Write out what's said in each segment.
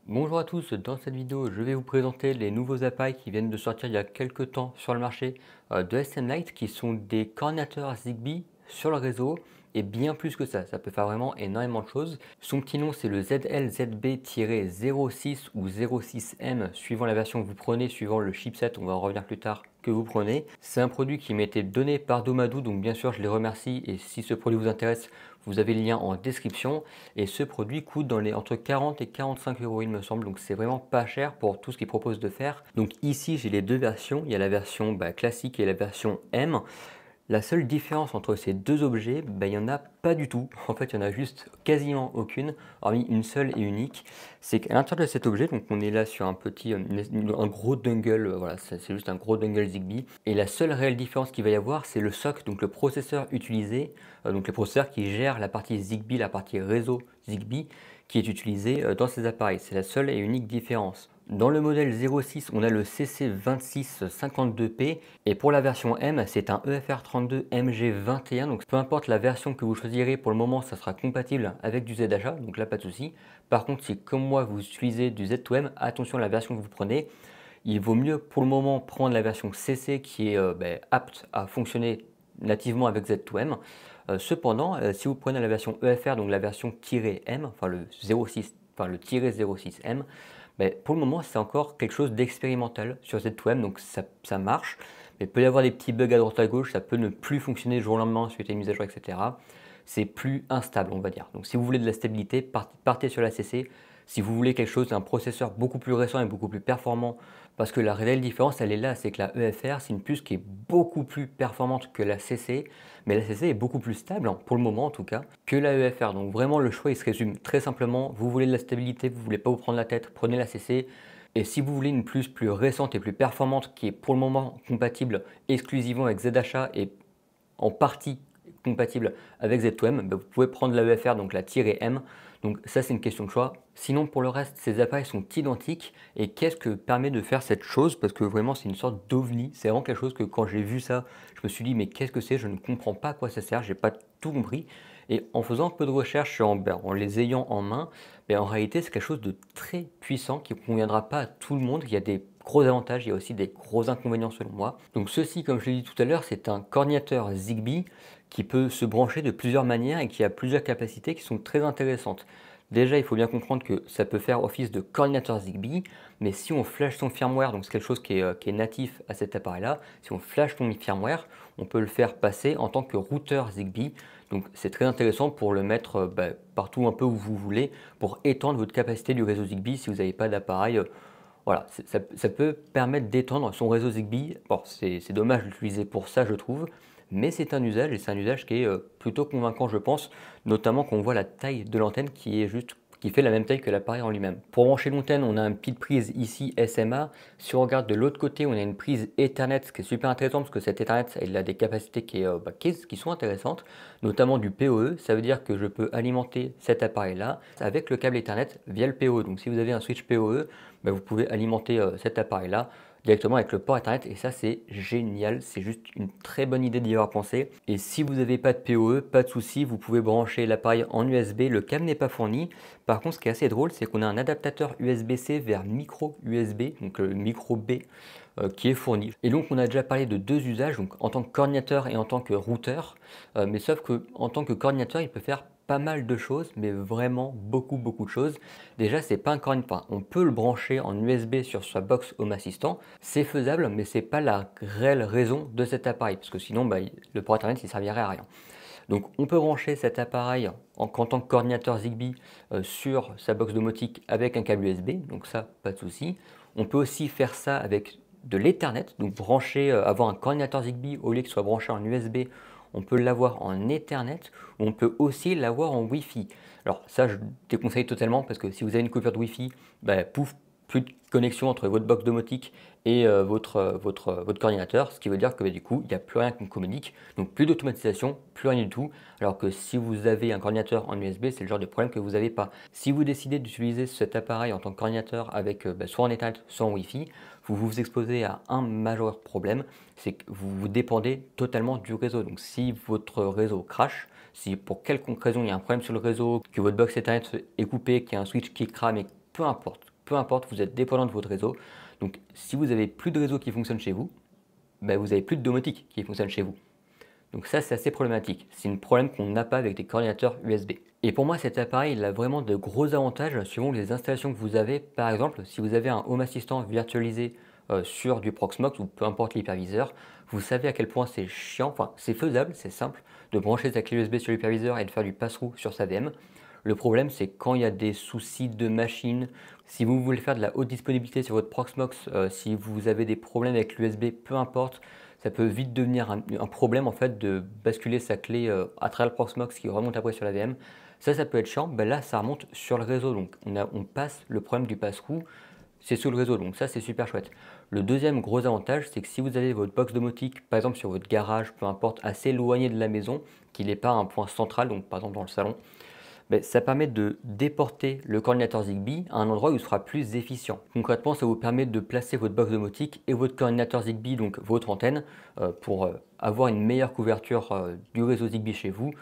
Bonjour à tous, dans cette vidéo je vais vous présenter les nouveaux appareils qui viennent de sortir il y a quelques temps sur le marché de ST Light qui sont des coordinateurs Zigbee sur le réseau et bien plus que ça peut faire vraiment énormément de choses. Son petit nom c'est le ZLZB-06 ou 06M suivant la version que vous prenez, suivant le chipset, on va en revenir plus tard, que vous prenez. C'est un produit qui m'a été donné par Domadou, donc bien sûr je les remercie et si ce produit vous intéresse, vous avez le lien en description et ce produit coûte entre 40 et 45 euros il me semble, donc c'est vraiment pas cher pour tout ce qu'il propose de faire. Donc ici j'ai les deux versions, il y a la version classique et la version M. La seule différence entre ces deux objets, il n'y en a pas du tout. En fait, il n'y en a juste quasiment aucune, hormis une seule et unique. C'est qu'à l'intérieur de cet objet, donc on est là sur un gros dongle, voilà, c'est juste un gros dongle Zigbee. Et la seule réelle différence qu'il va y avoir, c'est le SoC, donc le processeur utilisé, donc le processeur qui gère la partie Zigbee, la partie réseau Zigbee, qui est utilisé dans ces appareils. C'est la seule et unique différence. Dans le modèle 06, on a le CC2652P et pour la version M, c'est un EFR32MG21. Donc peu importe la version que vous choisirez, pour le moment, ça sera compatible avec du ZHA, donc là pas de souci. Par contre, si comme moi vous utilisez du Z2M, attention à la version que vous prenez. Il vaut mieux pour le moment prendre la version CC qui est apte à fonctionner nativement avec Z2M. Cependant, si vous prenez la version EFR, donc la version -M, enfin le 06, enfin le -06M, pour le moment, c'est encore quelque chose d'expérimental sur Z2M, donc ça marche. Mais il peut y avoir des petits bugs à droite à gauche, ça peut ne plus fonctionner du jour au lendemain suite à une mise à jour, etc. C'est plus instable, on va dire. Donc si vous voulez de la stabilité, partez sur la CC. Si vous voulez quelque chose, un processeur beaucoup plus récent et beaucoup plus performant, parce que la réelle différence, elle est là, c'est que la EFR, c'est une puce qui est beaucoup plus performante que la CC, mais la CC est beaucoup plus stable, hein, pour le moment en tout cas, que la EFR. Donc vraiment, le choix, il se résume très simplement. Vous voulez de la stabilité, vous voulez pas vous prendre la tête, prenez la CC. Et si vous voulez une puce plus récente et plus performante, qui est pour le moment compatible exclusivement avec ZHA et en partie compatible avec Z2M, vous pouvez prendre la EFR, donc la -M. Donc ça, c'est une question de choix. Sinon, pour le reste, ces appareils sont identiques. Et qu'est-ce que permet de faire cette chose? Parce que vraiment, c'est une sorte d'ovni. C'est vraiment quelque chose que quand j'ai vu ça, je me suis dit, mais qu'est-ce que c'est? Je ne comprends pas à quoi ça sert. J'ai pas tout compris. Et en faisant un peu de recherche, en les ayant en main, en réalité, c'est quelque chose de très puissant qui ne conviendra pas à tout le monde. Il y a des gros avantages, il y a aussi des gros inconvénients selon moi. Donc ceci, comme je l'ai dit tout à l'heure, c'est un coordinateur Zigbee qui peut se brancher de plusieurs manières et qui a plusieurs capacités qui sont très intéressantes. Déjà, il faut bien comprendre que ça peut faire office de coordinateur Zigbee, mais si on flash son firmware, donc c'est quelque chose qui est natif à cet appareil-là, si on flash son firmware, on peut le faire passer en tant que routeur Zigbee. Donc c'est très intéressant pour le mettre partout un peu où vous voulez, pour étendre votre capacité du réseau Zigbee si vous n'avez pas d'appareil. Voilà, ça peut permettre d'étendre son réseau Zigbee. Bon, c'est dommage de l'utiliser pour ça, je trouve, mais c'est un usage et c'est un usage qui est plutôt convaincant, je pense, notamment quand on voit la taille de l'antenne qui fait la même taille que l'appareil en lui-même. Pour brancher l'antenne, on a une petite prise ici SMA. Si on regarde de l'autre côté, on a une prise Ethernet, ce qui est super intéressant parce que cette Ethernet, il a des capacités qui sont intéressantes, notamment du PoE. Ça veut dire que je peux alimenter cet appareil-là avec le câble Ethernet via le PoE. Donc si vous avez un switch PoE, vous pouvez alimenter cet appareil-là directement avec le port Ethernet et ça c'est génial, c'est juste une très bonne idée d'y avoir pensé. Et si vous n'avez pas de PoE, pas de souci, vous pouvez brancher l'appareil en USB, le câble n'est pas fourni. Par contre ce qui est assez drôle, c'est qu'on a un adaptateur USB-C vers micro USB, donc le micro B qui est fourni. Et donc on a déjà parlé de deux usages, donc en tant que coordinateur et en tant que routeur, mais sauf que en tant que coordinateur, il peut faire pas mal de choses, mais vraiment beaucoup de choses. Déjà, c'est pas un coordinateur, on peut le brancher en USB sur sa box Home Assistant, c'est faisable, mais c'est pas la réelle raison de cet appareil, parce que sinon, le port Ethernet, il servirait à rien. Donc on peut brancher cet appareil en tant que coordinateur Zigbee sur sa box domotique avec un câble USB, donc ça, pas de souci. On peut aussi faire ça avec de l'Ethernet, donc avoir un coordinateur Zigbee au lieu qu'il soit branché en USB, on peut l'avoir en Ethernet, ou on peut aussi l'avoir en Wi-Fi. Alors ça, je déconseille totalement parce que si vous avez une coupure de Wi-Fi, pouf, plus de connexion entre votre box domotique et votre coordinateur, ce qui veut dire que du coup, il n'y a plus rien qui communique, donc plus d'automatisation, plus rien du tout, alors que si vous avez un coordinateur en USB, c'est le genre de problème que vous n'avez pas. Si vous décidez d'utiliser cet appareil en tant que coordinateur avec soit en Ethernet, soit en Wi-Fi, vous vous exposez à un majeur problème, c'est que vous dépendez totalement du réseau. Donc si votre réseau crash, si pour quelconque raison il y a un problème sur le réseau, que votre box Ethernet est coupée, qu'il y a un switch qui crame, et peu importe, peu importe, vous êtes dépendant de votre réseau. Donc si vous avez plus de réseau qui fonctionne chez vous, ben, vous avez plus de domotique qui fonctionne chez vous. Donc ça, c'est assez problématique. C'est un problème qu'on n'a pas avec des coordinateurs USB. Et pour moi, cet appareil, il a vraiment de gros avantages suivant les installations que vous avez. Par exemple, si vous avez un Home Assistant virtualisé sur du Proxmox ou peu importe l'hyperviseur, vous savez à quel point c'est chiant, enfin c'est faisable, c'est simple, de brancher sa clé USB sur l'hyperviseur et de faire du pass-through sur sa VM. Le problème, c'est quand il y a des soucis de machine, si vous voulez faire de la haute disponibilité sur votre Proxmox, si vous avez des problèmes avec l'USB, peu importe, ça peut vite devenir un problème en fait de basculer sa clé à travers le Proxmox qui remonte après sur la VM. Ça peut être chiant. Ben là, ça remonte sur le réseau, donc on passe le problème du pass-through, c'est sur le réseau, donc ça c'est super chouette. Le deuxième gros avantage, c'est que si vous avez votre box domotique, par exemple sur votre garage, peu importe, assez éloigné de la maison, qu'il n'est pas un point central, donc par exemple dans le salon, ben, ça permet de déporter le coordinateur Zigbee à un endroit où il sera plus efficient. Concrètement, ça vous permet de placer votre box domotique et votre coordinateur Zigbee, donc votre antenne, pour avoir une meilleure couverture du réseau Zigbee chez vous,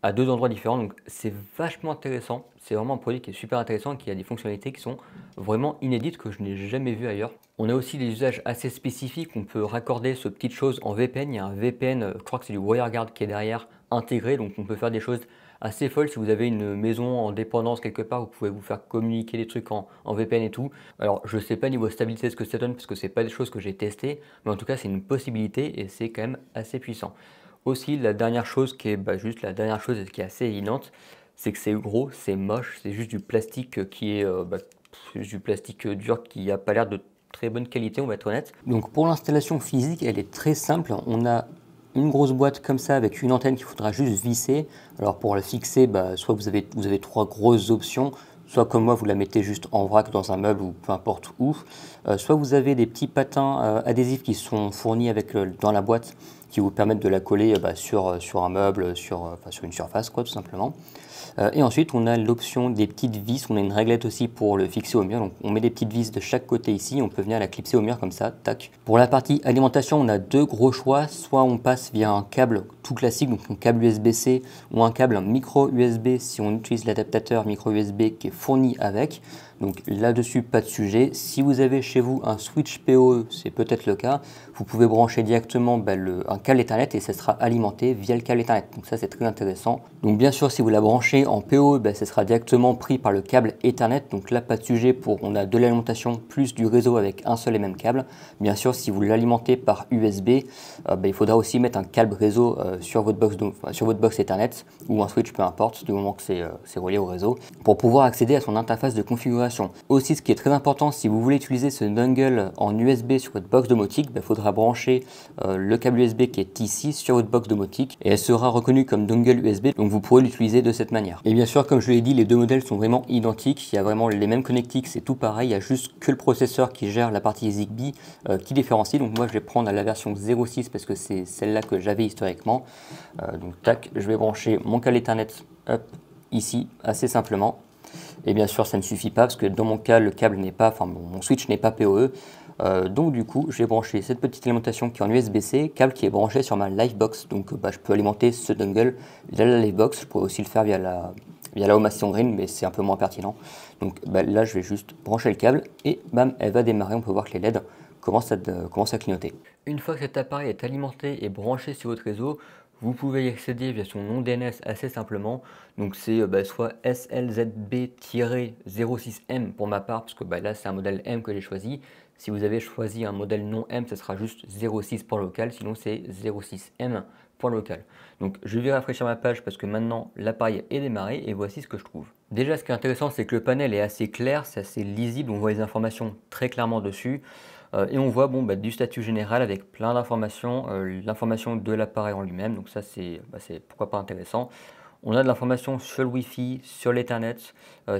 à deux endroits différents. Donc c'est vachement intéressant. C'est vraiment un produit qui est super intéressant et qui a des fonctionnalités qui sont vraiment inédites que je n'ai jamais vues ailleurs. On a aussi des usages assez spécifiques. On peut raccorder ce petite chose en VPN. Il y a un VPN, je crois que c'est du WireGuard qui est derrière, intégré. Donc on peut faire des choses assez folles. Si vous avez une maison en dépendance quelque part, vous pouvez vous faire communiquer des trucs en VPN et tout. Alors je ne sais pas niveau stabilité ce que ça donne parce que c'est pas des choses que j'ai testées. Mais en tout cas c'est une possibilité et c'est quand même assez puissant. Aussi, la dernière chose qui est juste la dernière chose qui est assez évidente, c'est que c'est gros, c'est moche, c'est juste du plastique qui est juste du plastique dur qui n'a pas l'air de très bonne qualité, on va être honnête. Donc pour l'installation physique, elle est très simple. On a une grosse boîte comme ça avec une antenne qu'il faudra juste visser. Alors pour la fixer, soit vous avez trois grosses options. Soit comme moi, vous la mettez juste en vrac dans un meuble ou peu importe où. Soit vous avez des petits patins adhésifs qui sont fournis dans la boîte qui vous permettent de la coller sur un meuble, sur une surface, quoi, tout simplement. Et ensuite, on a l'option des petites vis. On a une réglette aussi pour le fixer au mur. Donc, on met des petites vis de chaque côté ici. On peut venir la clipser au mur comme ça. Tac. Pour la partie alimentation, on a deux gros choix. Soit on passe via un câble tout classique, donc un câble USB-C ou un câble micro USB si on utilise l'adaptateur micro USB qui est fourni avec. Donc là-dessus, pas de sujet. Si vous avez chez vous un switch PoE, c'est peut-être le cas, vous pouvez brancher directement un câble Ethernet et ça sera alimenté via le câble Ethernet. Donc ça, c'est très intéressant. Donc bien sûr, si vous la branchez en PoE, ça sera directement pris par le câble Ethernet. Donc là, pas de sujet on a de l'alimentation plus du réseau avec un seul et même câble. Bien sûr, si vous l'alimentez par USB, il faudra aussi mettre un câble réseau sur votre box Ethernet ou un switch, peu importe, du moment que c'est relié au réseau, pour pouvoir accéder à son interface de configuration. Aussi, ce qui est très important, si vous voulez utiliser ce dongle en USB sur votre box domotique, il faudra brancher le câble USB qui est ici sur votre box domotique et elle sera reconnue comme dongle USB, donc vous pourrez l'utiliser de cette manière. Et bien sûr, comme je l'ai dit, les deux modèles sont vraiment identiques, il y a vraiment les mêmes connectiques, c'est tout pareil, il y a juste que le processeur qui gère la partie Zigbee qui différencie. Donc moi, je vais prendre la version 06 parce que c'est celle-là que j'avais historiquement. Donc tac, je vais brancher mon câble Ethernet ici, assez simplement. Et bien sûr, ça ne suffit pas parce que dans mon cas, le câble n'est pas, mon switch n'est pas PoE. Donc du coup, j'ai branché cette petite alimentation qui est en USB-C, câble qui est branché sur ma Livebox. Donc je peux alimenter ce dongle via la Livebox. Je pourrais aussi le faire via la Home Assistant Green, mais c'est un peu moins pertinent. Donc là, je vais juste brancher le câble et bam, elle va démarrer. On peut voir que les LED commencent à clignoter. Une fois que cet appareil est alimenté et branché sur votre réseau, vous pouvez y accéder via son nom DNS assez simplement. Donc c'est soit SLZB-06M pour ma part, parce que là c'est un modèle M que j'ai choisi. Si vous avez choisi un modèle non M, ça sera juste 06 pour local, sinon c'est 06M pour local. Donc je vais rafraîchir ma page parce que maintenant l'appareil est démarré et voici ce que je trouve. Déjà, ce qui est intéressant, c'est que le panel est assez clair, c'est assez lisible, on voit les informations très clairement dessus. Et on voit du statut général avec plein d'informations, l'information de l'appareil en lui-même, donc ça c'est pourquoi pas intéressant. On a de l'information sur le Wi-Fi, sur l'Ethernet.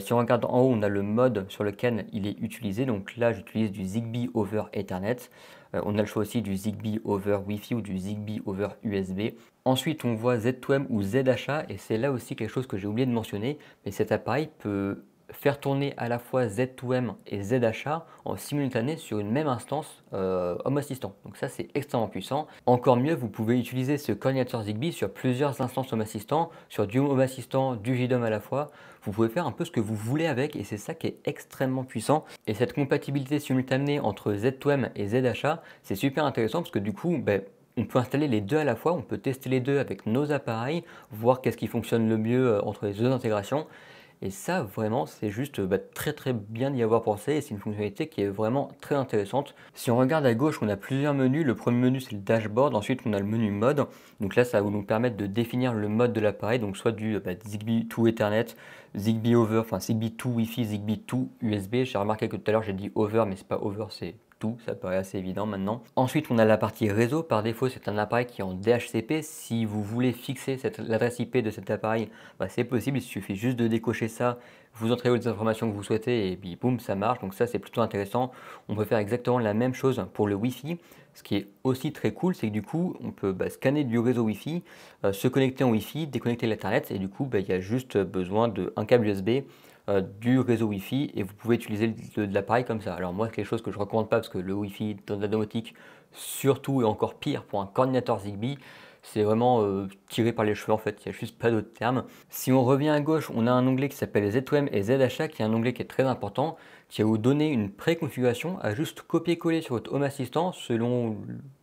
Si on regarde en haut, on a le mode sur lequel il est utilisé. Donc là, j'utilise du Zigbee over Ethernet. On a le choix aussi du Zigbee over Wi-Fi ou du Zigbee over USB. Ensuite, on voit Z2M ou ZHA et c'est là aussi quelque chose que j'ai oublié de mentionner. Mais cet appareil peut faire tourner à la fois Z2M et ZHA en simultané sur une même instance Home Assistant. Donc ça, c'est extrêmement puissant. Encore mieux, vous pouvez utiliser ce coordinateur Zigbee sur plusieurs instances Home Assistant, sur du Home Assistant, du JDOM à la fois. Vous pouvez faire un peu ce que vous voulez avec et c'est ça qui est extrêmement puissant. Et cette compatibilité simultanée entre Z2M et ZHA, c'est super intéressant parce que du coup, on peut installer les deux à la fois, on peut tester les deux avec nos appareils, voir qu'est-ce qui fonctionne le mieux entre les deux intégrations. Et ça, vraiment, c'est juste très très bien d'y avoir pensé et c'est une fonctionnalité qui est vraiment très intéressante. Si on regarde à gauche, on a plusieurs menus. Le premier menu, c'est le dashboard. Ensuite, on a le menu mode. Donc là, ça va nous permettre de définir le mode de l'appareil. Donc soit du Zigbee to Ethernet, Zigbee over, enfin Zigbee to Wi-Fi, Zigbee to USB. J'ai remarqué que tout à l'heure, j'ai dit over, mais c'est pas over, c'est tout, ça paraît assez évident maintenant. Ensuite, on a la partie réseau. Par défaut, c'est un appareil qui est en DHCP. Si vous voulez fixer l'adresse IP de cet appareil, c'est possible. Il suffit juste de décocher ça, vous entrez les informations que vous souhaitez et puis boum, ça marche. Donc ça, c'est plutôt intéressant. On peut faire exactement la même chose pour le Wi-Fi. Ce qui est aussi très cool, c'est que du coup, on peut scanner du réseau Wi-Fi, se connecter en Wi-Fi, déconnecter l'Ethernet et du coup, il y a juste besoin d'un câble USB, du réseau Wi-Fi et vous pouvez utiliser de l'appareil comme ça. Alors moi, c'est quelque chose que je ne recommande pas parce que le Wi-Fi dans la domotique, surtout et encore pire pour un coordinateur Zigbee, c'est vraiment tiré par les cheveux en fait, il n'y a juste pas d'autre terme. Si on revient à gauche, on a un onglet qui s'appelle Z2M et ZHA qui est un onglet qui est très important, qui va vous donner une préconfiguration à juste copier-coller sur votre Home Assistant selon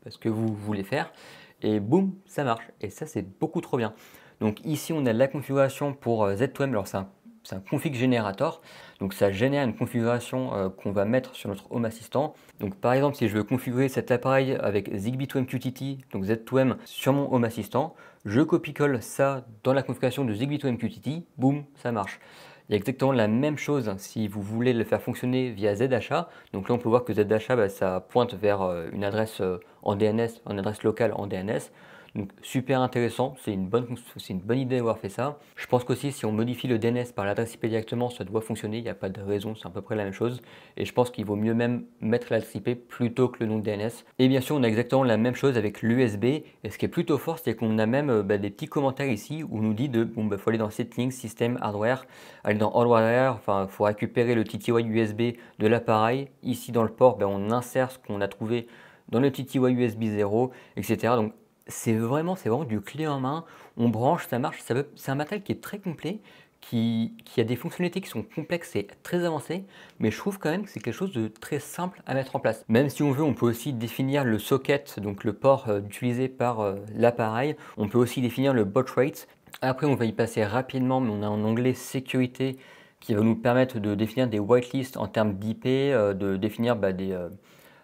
ce que vous voulez faire et boum, ça marche. Et ça, c'est beaucoup trop bien. Donc ici, on a la configuration pour Z2M, alors c'est un config générateur, donc ça génère une configuration qu'on va mettre sur notre Home Assistant. Donc par exemple, si je veux configurer cet appareil avec Zigbee to MQTT, donc Z2M sur mon Home Assistant, je copie-colle ça dans la configuration de Zigbee to MQTT, boum, ça marche. Il y a exactement la même chose si vous voulez le faire fonctionner via ZHA. Donc là, on peut voir que ZHA, ça pointe vers une adresse en DNS, une adresse locale en DNS. Donc super intéressant, c'est une bonne idée d'avoir fait ça. Je pense qu'aussi si on modifie le DNS par l'adresse IP directement, ça doit fonctionner, il n'y a pas de raison, c'est à peu près la même chose. Et je pense qu'il vaut mieux même mettre l'adresse IP plutôt que le nom de DNS. Et bien sûr, on a exactement la même chose avec l'USB. Et ce qui est plutôt fort, c'est qu'on a même des petits commentaires ici où on nous dit de faut aller dans Settings, System, Hardware, aller dans Hardware, enfin il faut récupérer le TTY USB de l'appareil. Ici dans le port, on insère ce qu'on a trouvé dans le TTY USB 0, etc. Donc c'est vraiment du clé en main, on branche, ça marche, c'est un matériel qui est très complet, qui a des fonctionnalités qui sont complexes et très avancées, mais je trouve quand même que c'est quelque chose de très simple à mettre en place. Même si on veut, on peut aussi définir le socket, donc le port utilisé par l'appareil, on peut aussi définir le baud rate. Après, on va y passer rapidement, mais on a un onglet sécurité qui va nous permettre de définir des whitelists en termes d'IP, de définir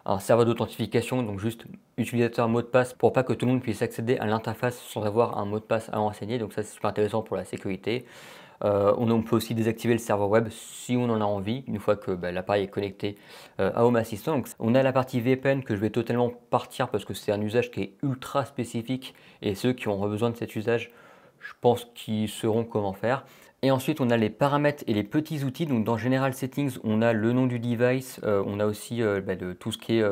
un serveur d'authentification, donc juste utilisateur mot de passe pour pas que tout le monde puisse accéder à l'interface sans avoir un mot de passe à renseigner. Donc ça, c'est super intéressant pour la sécurité. On peut aussi désactiver le serveur web si on en a envie, une fois que l'appareil est connecté à Home Assistant. Donc, on a la partie VPN que je vais totalement partir parce que c'est un usage qui est ultra spécifique et ceux qui auront besoin de cet usage, je pense qu'ils sauront comment faire. Et ensuite, on a les paramètres et les petits outils. Donc, dans General Settings, on a le nom du device. On a aussi de tout ce qui est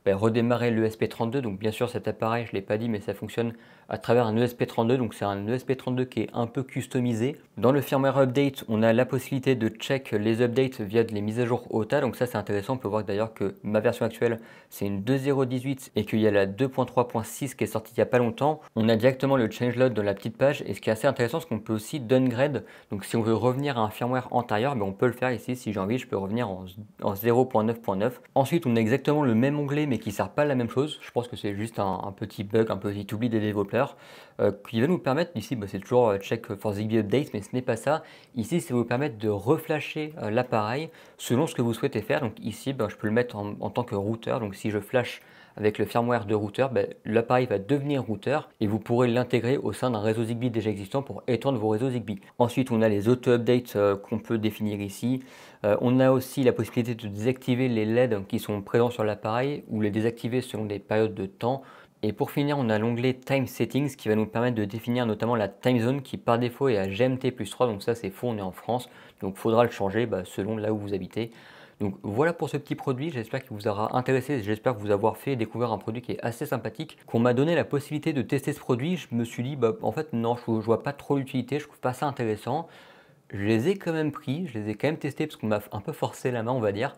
redémarrer l'ESP32. Donc, bien sûr, cet appareil, je ne l'ai pas dit, mais ça fonctionne à travers un ESP32. Donc, c'est un ESP32 qui est un peu customisé. Dans le firmware update, on a la possibilité de check les updates via les mises à jour OTA. Donc, ça, c'est intéressant. On peut voir d'ailleurs que ma version actuelle, c'est une 2.0.18 et qu'il y a la 2.3.6 qui est sortie il n'y a pas longtemps. On a directement le changelog dans la petite page. Et ce qui est assez intéressant, c'est qu'on peut aussi downgrade. Donc, si on veut revenir à un firmware antérieur, on peut le faire ici. Si j'ai envie, je peux revenir en 0.9.9. Ensuite, on a exactement le même onglet, mais qui ne sert pas à la même chose. Je pense que c'est juste un petit bug, un petit oubli des développeurs, qui va nous permettre, ici, c'est toujours check for Zigbee update, mais ce n'est pas ça. Ici, ça va vous permettre de reflasher l'appareil selon ce que vous souhaitez faire. Donc ici, je peux le mettre en tant que routeur. Donc si je flash avec le firmware de routeur, l'appareil va devenir routeur et vous pourrez l'intégrer au sein d'un réseau Zigbee déjà existant pour étendre vos réseaux Zigbee. Ensuite, on a les auto-updates qu'on peut définir ici. On a aussi la possibilité de désactiver les LED qui sont présents sur l'appareil ou les désactiver selon des périodes de temps. Et pour finir, on a l'onglet Time Settings qui va nous permettre de définir notamment la time zone qui par défaut est à GMT+3. Donc ça, c'est faux, on est en France. Donc il faudra le changer selon là où vous habitez. Donc voilà pour ce petit produit, j'espère qu'il vous aura intéressé, j'espère vous avoir fait découvrir un produit qui est assez sympathique. Qu'on m'a donné la possibilité de tester ce produit, je me suis dit en fait non, je vois pas trop l'utilité, je trouve pas ça intéressant. je les ai quand même pris, je les ai quand même testés parce qu'on m'a un peu forcé la main, on va dire.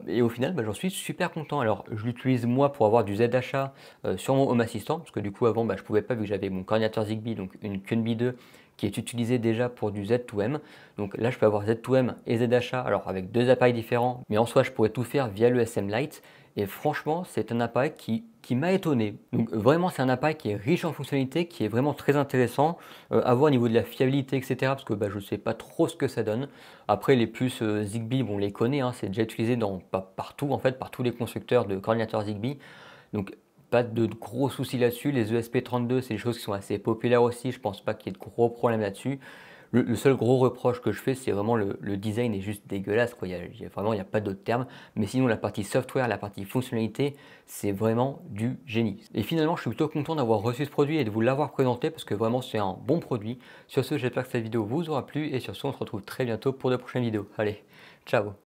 Et au final, bah, j'en suis super content. Alors, je l'utilise moi pour avoir du Z-Achat sur mon Home Assistant, parce que du coup, avant, bah, je pouvais pas vu que j'avais mon coordinateur Zigbee, donc une QNB 2 qui est utilisé déjà pour du Z2M. Donc là, je peux avoir Z2M et Z-Achat, alors avec deux appareils différents, mais en soi, je pourrais tout faire via le SM Lite. Et franchement, c'est un appareil qui m'a étonné. Donc vraiment, c'est un appareil qui est riche en fonctionnalités, qui est vraiment très intéressant à voir au niveau de la fiabilité, etc. Parce que bah, je ne sais pas trop ce que ça donne. Après, les puces Zigbee, bon, on les connaît, hein, c'est déjà utilisé partout, en fait, par tous les constructeurs de coordinateurs Zigbee. Donc pas de gros soucis là-dessus. Les ESP32, c'est des choses qui sont assez populaires aussi. Je pense pas qu'il y ait de gros problèmes là-dessus. Le seul gros reproche que je fais, c'est vraiment le design est juste dégueulasse, quoi. Vraiment, il n'y a pas d'autre terme. Mais sinon, la partie software, la partie fonctionnalité, c'est vraiment du génie. Et finalement, je suis plutôt content d'avoir reçu ce produit et de vous l'avoir présenté parce que vraiment, c'est un bon produit. Sur ce, j'espère que cette vidéo vous aura plu et sur ce, on se retrouve très bientôt pour de prochaines vidéos. Allez, ciao!